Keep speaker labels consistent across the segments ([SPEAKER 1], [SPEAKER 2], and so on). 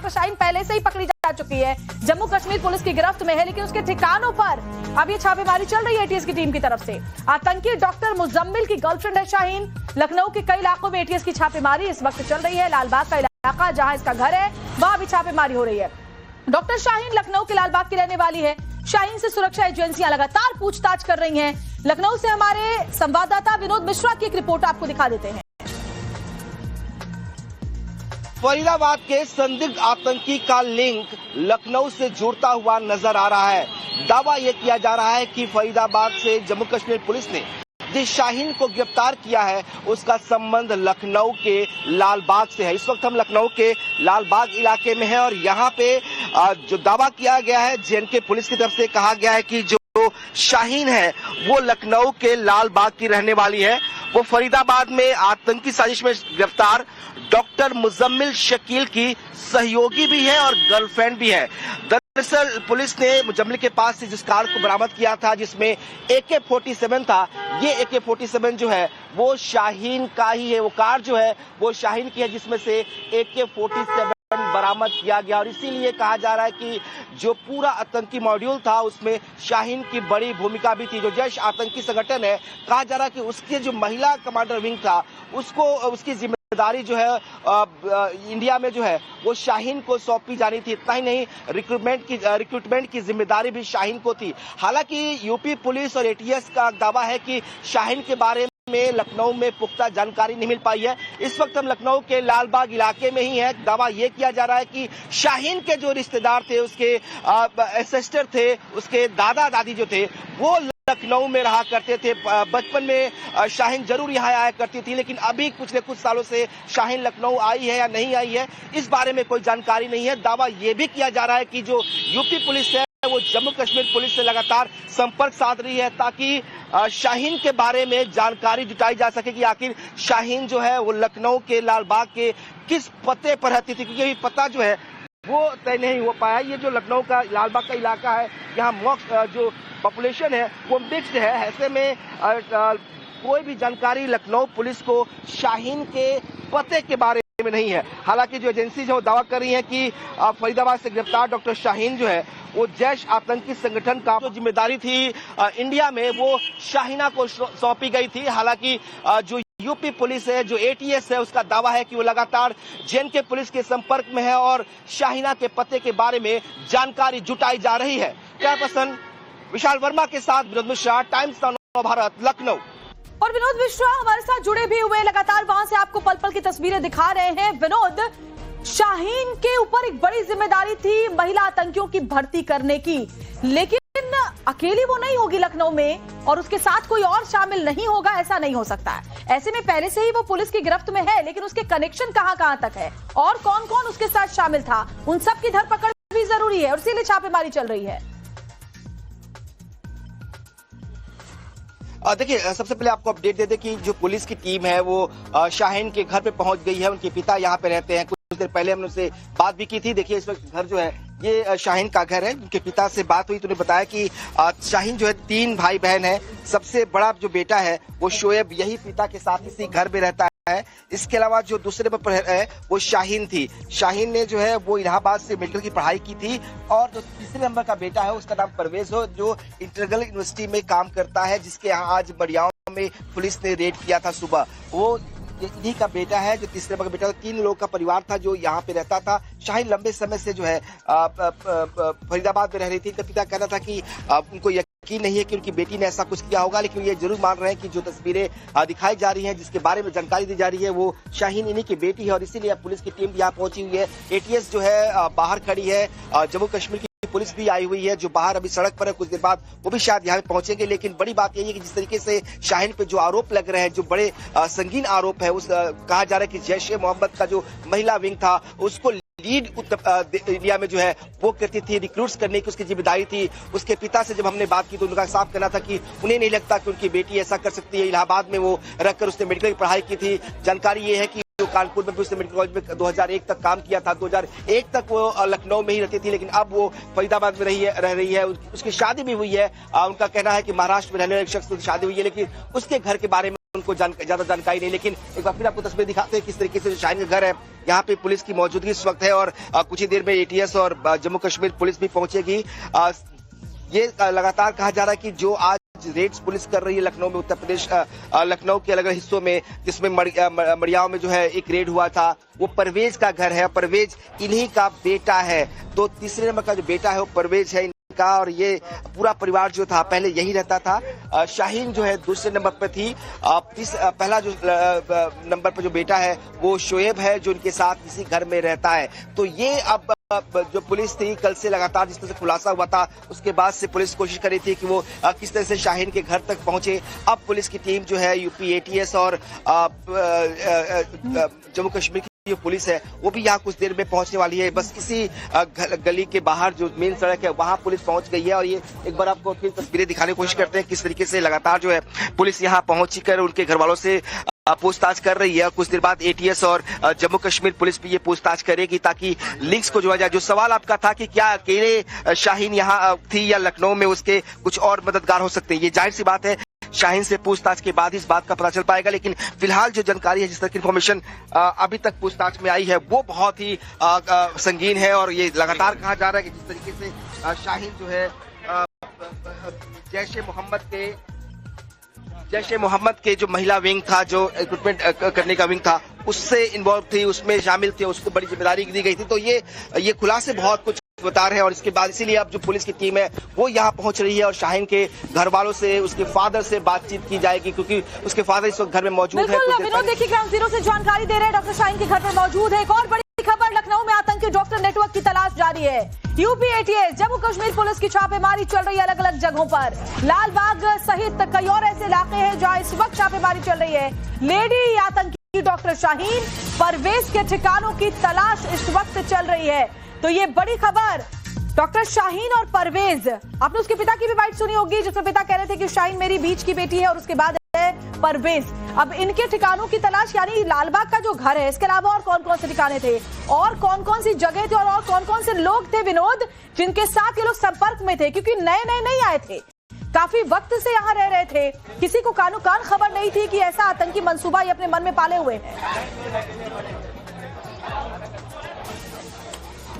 [SPEAKER 1] Doctor Shaheen पहले से ही पकड़ी जा चुकी है, जम्मू कश्मीर पुलिस की गिरफ्त में है, लेकिन उसके ठिकानों पर अब ये छापेमारी चल रही है एटीएस की टीम की तरफ से। आतंकी डॉक्टर मुजम्मिल की गर्लफ्रेंड है शाहीन। लखनऊ के कई इलाकों में एटीएस की छापेमारी इस वक्त चल रही है। लालबाग का इलाका जहां इसका घर है वहां भी छापेमारी हो रही है। डॉक्टर शाहीन लखनऊ के लालबाग की रहने वाली है। शाहीन से सुरक्षा एजेंसियां लगातार पूछताछ कर रही हैं। लखनऊ से हमारे संवाददाता विनोद मिश्रा की एक रिपोर्ट आपको दिखा देते हैं।
[SPEAKER 2] फरीदाबाद के संदिग्ध आतंकी का लिंक लखनऊ से जुड़ता हुआ नजर आ रहा है। दावा यह किया जा रहा है कि फरीदाबाद से जम्मू कश्मीर पुलिस ने जिस शाहीन को गिरफ्तार किया है उसका संबंध लखनऊ के लालबाग से है। इस वक्त हम लखनऊ के लालबाग इलाके में हैं और यहाँ पे जो दावा किया गया है जेएनके पुलिस की तरफ से कहा गया है कि जो शाहीन है वो लखनऊ के लालबाग की रहने वाली है। वो फरीदाबाद में आतंकी साजिश में गिरफ्तार डॉक्टर मुजम्मिल शकील की सहयोगी भी है और गर्लफ्रेंड भी है। दरअसल पुलिस ने मुजम्मिल के पास से जिस कार को बरामद किया था जिसमें AK-47 था, ये AK-47 जो है वो शाहीन का ही है। वो कार जो है वो शाहीन की है जिसमें से AK-47 बरामद किया गया और इसीलिए कहा जा रहा है कि जो पूरा आतंकी मॉड्यूल था उसमें शाहीन की बड़ी भूमिका भी थी। जो जैश आतंकी संगठन है, कहा जा रहा है कि उसके जो महिला कमांडर विंग था उसको उसकी जिम्मेदारी जो है इंडिया में जो है वो शाहीन को सौंपी जानी थी। इतना ही नहीं, रिक्रूटमेंट की जिम्मेदारी भी शाहीन को थी। हालांकि यूपी पुलिस और एटीएस का दावा है कि शाहीन के बारे में लखनऊ में पुख्ता जानकारी नहीं मिल पाई है। इस वक्त हम लखनऊ के लालबाग इलाके में ही है। दावा यह किया जा रहा है कि शाहीन के जो रिश्तेदार थे, उसके एंसेस्टर थे, उसके दादा दादी जो थे वो लखनऊ में रहा करते थे। बचपन में शाहीन जरूर यहाँ आया करती थी, लेकिन अभी पिछले कुछ सालों से शाहीन लखनऊ आई है या नहीं आई है इस बारे में कोई जानकारी नहीं है। दावा यह भी किया जा रहा है कि जो यूपी पुलिस है वो जम्मू कश्मीर पुलिस से लगातार संपर्क साध रही है ताकि शाहीन के बारे में जानकारी जुटाई जा सके कि आखिर शाहीन जो है वो लखनऊ के लालबाग के किस पते पर रहती थी, क्योंकि पता जो है वो तय नहीं हो पाया। ये जो लखनऊ का लालबाग का इलाका है यहाँ जो पॉपुलेशन है वो मिक्स्ड है। ऐसे में कोई भी जानकारी लखनऊ पुलिस को शाहीन के पते के बारे में नहीं है। हालांकि जो एजेंसी जो दावा कर रही है कि फरीदाबाद से गिरफ्तार डॉक्टर शाहीन जो है वो जैश आतंकी संगठन का जो जिम्मेदारी थी इंडिया में वो शाहीना को सौंपी गई थी। हालांकि जो यूपी पुलिस है, जो एटीएस है, उसका दावा है कि वो लगातार जेएनके पुलिस के संपर्क में है और शाहीना के पते के बारे में जानकारी जुटाई जा रही है। कैमरापर्सन विशाल वर्मा के साथ विनोद मिश्रा, टाइम्स ऑफ भारत, लखनऊ।
[SPEAKER 1] और विनोद मिश्रा हमारे साथ जुड़े भी हुए, लगातार वहां से आपको पल पल की तस्वीरें दिखा रहे हैं। विनोद, शाहीन के ऊपर एक बड़ी जिम्मेदारी थी महिला आतंकियों की भर्ती करने की, लेकिन अकेली वो नहीं होगी लखनऊ में और उसके साथ कोई और शामिल नहीं होगा, ऐसा नहीं हो सकता है। ऐसे में पहले से ही वो पुलिस की गिरफ्त में है, लेकिन उसके कनेक्शन कहां तक है और कौन कौन उसके साथ शामिल था, उन सब की धरपकड़ भी जरूरी है और इसीलिए छापेमारी चल रही है।
[SPEAKER 2] देखिए, सबसे पहले आपको अपडेट दे दें कि जो पुलिस की टीम है वो शाहीन के घर पे पहुंच गई है। उनके पिता यहाँ पे रहते हैं। कुछ देर पहले हमने उनसे बात भी की थी। देखिए, इस वक्त घर जो है ये शाहीन का घर है। उनके पिता से बात हुई तो उन्हें बताया कि शाहीन जो है 3 भाई बहन है। सबसे बड़ा जो बेटा है वो शोएब यही पिता के साथ इसी घर में रहता है। इसके अलावा जो दूसरे पर है वो शाहीन थी। शाहीन ने जो है वो इलाहाबाद से मेडिकल की पढ़ाई की थी और जो तीसरे नंबर का बेटा है उसका नाम परवेज हो, जो इंटरगल यूनिवर्सिटी में काम करता है, जिसके यहाँ आज बड़ियाओं में पुलिस ने रेड किया था सुबह। वो इन्हीं का बेटा है जो तीसरे नंबर का बेटा। 3 लोगों का परिवार था जो यहाँ पे रहता था। शाहीन लंबे समय से जो है फरीदाबाद में रह रही थी। इनका पिता कहना था कि उनको यकीन नहीं है कि उनकी बेटी ने ऐसा कुछ किया होगा, लेकिन ये जरूर मान रहे हैं कि जो तस्वीरें दिखाई जा रही हैं, जिसके बारे में जानकारी दी जा रही है, वो शाहीन इन्हीं की बेटी है और इसीलिए पुलिस की टीम यहाँ पहुंची हुई है। एटीएस जो है बाहर खड़ी है, जम्मू कश्मीर की पुलिस भी आई हुई है जो बाहर अभी सड़क पर है। कुछ देर बाद वो भी शायद यहाँ पहुंचेंगे। लेकिन बड़ी बात यही है कि जिस तरीके से शाहीन पे जो आरोप लग रहे हैं, जो बड़े संगीन आरोप है, कहा जा रहा है कि जैश ए मोहम्मद का जो महिला विंग था उसको लीड इंडिया में जो है वो करती थी, रिक्रूट्स करने की उसकी जिम्मेदारी थी। उसके पिता से जब हमने बात की तो उनका साफ कहना था कि उन्हें नहीं लगता कि उनकी बेटी ऐसा कर सकती है। इलाहाबाद में वो रहकर उसने मेडिकल की पढ़ाई की थी। जानकारी ये है कि कानपुर में भी उसने मेडिकल कॉलेज में 2001 तक काम किया था। 2001 तक वो लखनऊ में ही रहती थी, लेकिन अब वो फरीदाबाद में रह रही है। उसकी शादी भी हुई है। उनका कहना है कि महाराष्ट्र में रहने वाले एक शख्स की शादी हुई है, लेकिन उसके घर के बारे में उनको ज्यादा जानकारी नहीं। लेकिन एक बार फिर आपको तस्वीर दिखाते हैं किस तरीके से शाहीन का घर है। यहाँ पे पुलिस की मौजूदगी इस वक्त है और कुछ ही देर में एटीएस और जम्मू कश्मीर पुलिस भी पहुंचेगी। ये लगातार कहा जा रहा है कि जो आज रेड्स पुलिस कर रही है लखनऊ में, उत्तर प्रदेश लखनऊ के अलग अलग हिस्सों में, जिसमें मड़ियाव में जो है एक रेड हुआ था, वो परवेज का घर है। परवेज इन्हीं का बेटा है। तो तीसरे नंबर का जो बेटा है वो परवेज है का, और ये पूरा परिवार जो था पहले यही रहता था। शाहीन जो है दूसरे नंबर पर थी। पहला जो नंबर पर जो बेटा है वो शोएब है, जो इनके साथ इसी घर में रहता है। तो ये अब जो पुलिस थी कल से लगातार जिस तरह से खुलासा हुआ था, उसके बाद से पुलिस कोशिश कर रही थी कि वो किस तरह से शाहीन के घर तक पहुंचे। अब पुलिस की टीम जो है यूपी एटीएस और जम्मू कश्मीर जो पुलिस है वो भी यहाँ कुछ देर में पहुंचने वाली है। बस इसी गली के बाहर जो मेन सड़क है वहां पुलिस पहुंच गई है। और ये एक बार आपको फिर तस्वीरें दिखाने की कोशिश करते हैं किस तरीके से लगातार जो है पुलिस यहाँ पहुंची कर उनके घर वालों से पूछताछ कर रही है। कुछ देर बाद एटीएस और जम्मू कश्मीर पुलिस भी ये पूछताछ करेगी ताकि लिंक्स को जोड़ा जाए। जो सवाल आपका था कि क्या अकेले शाहीन यहाँ थी या लखनऊ में उसके कुछ और मददगार हो सकते हैं, ये जाहिर सी बात है शाहीन से पूछताछ के बाद इस बात का पता चल पाएगा। लेकिन फिलहाल जो जानकारी है, जिस तरह की इन्फॉर्मेशन अभी तक पूछताछ में आई है, वो बहुत ही संगीन है। और ये लगातार कहा जा रहा है कि जिस तरीके से शाहीन जो है जैश ए मोहम्मद के जो महिला विंग था, जो रिक्रूटमेंट करने का विंग था, उससे इन्वॉल्व थी, उसमें शामिल थे, उसको बड़ी जिम्मेदारी दी गई थी। तो ये खुलासे बहुत कुछ बता रहे हैं। और इसके बाद इसीलिए अब जो पुलिस की टीम है वो यहाँ पहुंच रही है और शाहीन के घर वालों से, उसके फादर से बातचीत की जाएगी, क्योंकि उसके फादर इस वक्त घर में मौजूद है।
[SPEAKER 1] बिल्कुल विनोद, देखिए ग्राउंड जीरो से जानकारी दे रहे हैं, डॉक्टर शाहीन के घर पर मौजूद है। एक और बड़ी खबर, लखनऊ में आतंकी डॉक्टर नेटवर्क की तलाश जारी है। UP ATS Jammu Kashmir police की छापेमारी चल रही है अलग अलग जगहों पर। लालबाग सहित कई और ऐसे इलाके हैं जहां इस वक्त छापेमारी चल रही है। लेडी आतंकी डॉक्टर शाहीन परवेज के ठिकानों की तलाश इस वक्त चल रही है। तो ये बड़ी खबर, डॉक्टर शाहीन और परवेज। आपने उसके पिता की भी बाइट सुनी होगी, जिसमें पिता कह रहे थे कि शाहीन मेरी बीच की बेटी है, और उसके बाद है परवेज। अब इनके ठिकानों की तलाश, यानी लालबाग का जो घर है, इसके अलावा और कौन कौन से ठिकाने थे और कौन सी जगह थे और कौन कौन से लोग थे विनोद जिनके साथ ये लोग संपर्क में थे, क्योंकि नए नहीं आए थे, काफी वक्त से यहाँ रह रहे थे। किसी को कानो कान खबर नहीं थी कि ऐसा आतंकी मंसूबा ये अपने मन में पाले हुए हैं।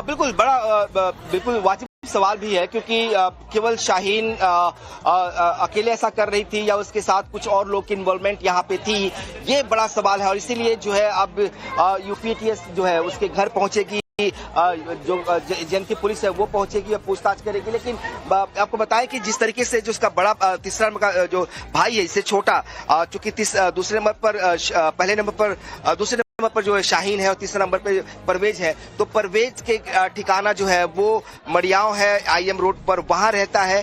[SPEAKER 2] बिल्कुल वाजिब सवाल भी है, क्योंकि केवल शाहीन अकेले ऐसा कर रही थी या उसके साथ कुछ और लोग की इन्वॉल्वमेंट यहाँ पे थी, ये बड़ा सवाल है। और इसीलिए जो है अब यूपीएटीएस जो है उसके घर पहुंचेगी, जो जन की पुलिस है वो पहुंचेगी और पूछताछ करेगी। लेकिन आपको बताएं कि जिस तरीके से जो उसका बड़ा तीसरा नंबर का जो भाई है, इससे छोटा, चूंकि दूसरे नंबर पर पहले नंबर पर दूसरे नंबर पर जो है शाहीन है और तीसरे नंबर पे परवेज है, तो परवेज के ठिकाना जो है वो मड़ियाव है, आईएम रोड पर, वहां रहता है।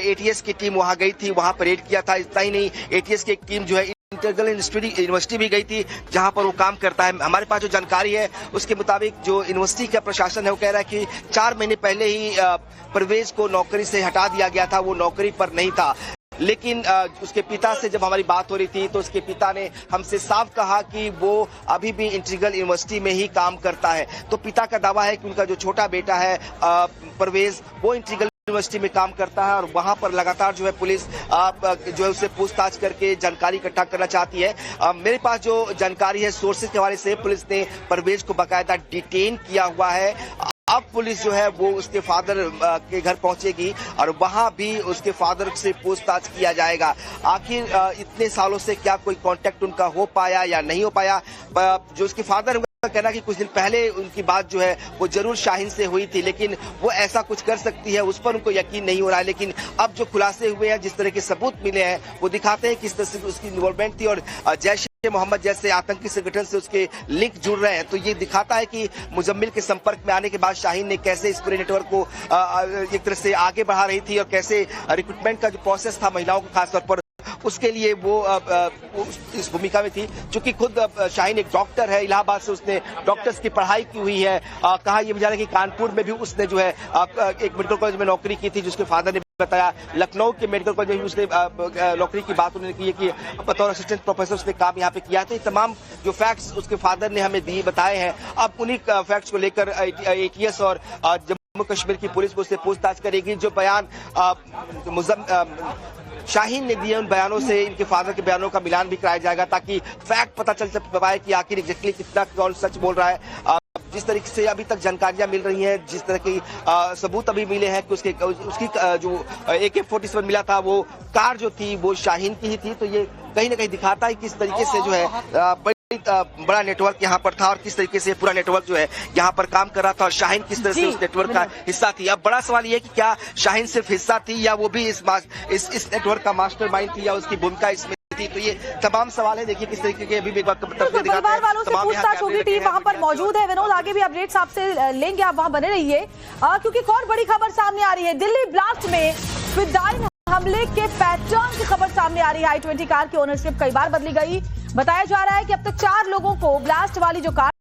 [SPEAKER 2] एटीएस की टीम वहां गई थी, वहां पर रेड किया था। इतना ही नहीं, एटीएस की एक टीम जो है इंटीग्रल यूनिवर्सिटी भी गई थी, जहां पर वो काम करता है। हमारे पास जो जानकारी है उसके मुताबिक जो यूनिवर्सिटी का प्रशासन है वो कह रहा है कि 4 महीने पहले ही परवेज को नौकरी से हटा दिया गया था, वो नौकरी पर नहीं था। लेकिन उसके पिता से जब हमारी बात हो रही थी तो उसके पिता ने हमसे साफ कहा कि वो अभी भी इंटीग्रल यूनिवर्सिटी में ही काम करता है। तो पिता का दावा है कि उनका जो छोटा बेटा है परवेज, वो इंटीग्रल यूनिवर्सिटी में काम करता है और वहां पर लगातार जो है पुलिस जो है उससे पूछताछ करके जानकारी इकट्ठा करना चाहती है। मेरे पास जो जानकारी है सोर्सेज के हवाले से, पुलिस ने परवेज को बाकायदा डिटेन किया हुआ है। अब पुलिस जो है वो उसके फादर के घर पहुंचेगी और वहां भी उसके फादर से पूछताछ किया जाएगा। आखिर इतने सालों से क्या कोई कांटेक्ट उनका हो पाया या नहीं हो पाया। जो उसके फादर कहना कि कुछ दिन पहले उनकी बात जो है वो जरूर शाहीन से हुई थी, लेकिन वो ऐसा कुछ कर सकती है उस पर उनको यकीन नहीं हो रहा है। लेकिन अब जो खुलासे हुए हैं, जिस तरह के सबूत मिले हैं, वो दिखाते हैं किस तरह से उसकी इन्वॉल्वमेंट थी और जैश ए मोहम्मद जैसे आतंकी संगठन से उसके लिंक जुड़ रहे हैं। तो ये दिखाता है कि मुजम्मिल के संपर्क में आने के बाद शाहीन ने कैसे इस पूरे नेटवर्क को एक तरह से आगे बढ़ा रही थी और कैसे रिक्रूटमेंट का जो प्रोसेस था महिलाओं को खासतौर पर, उसके लिए वो इस भूमिका में थी। चूंकि खुद शाहीन एक डॉक्टर है, इलाहाबाद से उसने डॉक्टर्स की पढ़ाई की हुई है। कहा यह भी जा रहा है कि कानपुर में भी उसने जो है एक मेडिकल कॉलेज में नौकरी की थी, जिसके फादर ने बताया। लखनऊ के मेडिकल कॉलेज में उसने नौकरी की बात उन्होंने की है कि बतौर असिस्टेंट प्रोफेसर उसने काम यहाँ पे किया था। तमाम जो फैक्ट्स उसके फादर ने हमें बताए हैं। अब उन्हीं फैक्ट्स को लेकर एटीएस और जम्मू कश्मीर की पुलिस को उससे पूछताछ करेगी। जो बयान शाहीन ने दिए उन बयानों से इनके फादर के बयानों का मिलान भी कराया जाएगा, ताकि फैक्ट पता चल पाए कि आखिर एग्जैक्टली कितना कौन सच बोल रहा है। जिस तरीके से अभी तक जानकारियां मिल रही हैं, जिस तरह की सबूत अभी मिले हैं कि उसकी जो AK-47 मिला था वो कार जो थी वो शाहीन की ही थी, तो ये कहीं ना कहीं दिखाता है किस तरीके से जो है बड़ा नेटवर्क यहाँ पर था और किस तरीके से पूरा नेटवर्क जो है यहाँ पर काम कर रहा था और शाहीन किस तरह से उस नेटवर्क का हिस्सा थी। अब बड़ा सवाल ये है कि क्या शाहीन सिर्फ हिस्सा थी या वो भी इस नेटवर्क का मास्टरमाइंड थी या उसकी भूमिका इसमें थी। तो ये तमाम सवाल है। देखिए किस तरीके के अभी भी
[SPEAKER 1] परिवार वालों से पूछताछ होगी। टीम वहां पर मौजूद है। विनोद, आगे भी अपडेट्स आपसे लेंगे, आप वहां बने रहिए क्योंकि एक और बड़ी खबर सामने आ रही है। दिल्ली ब्लास्ट में फिदायीन हमले के पैटर्न की खबर सामने आ रही है। i20 कार की ओनरशिप कई बार बदली गई। बताया जा रहा है कि अब तक 4 लोगों को ब्लास्ट वाली जो कार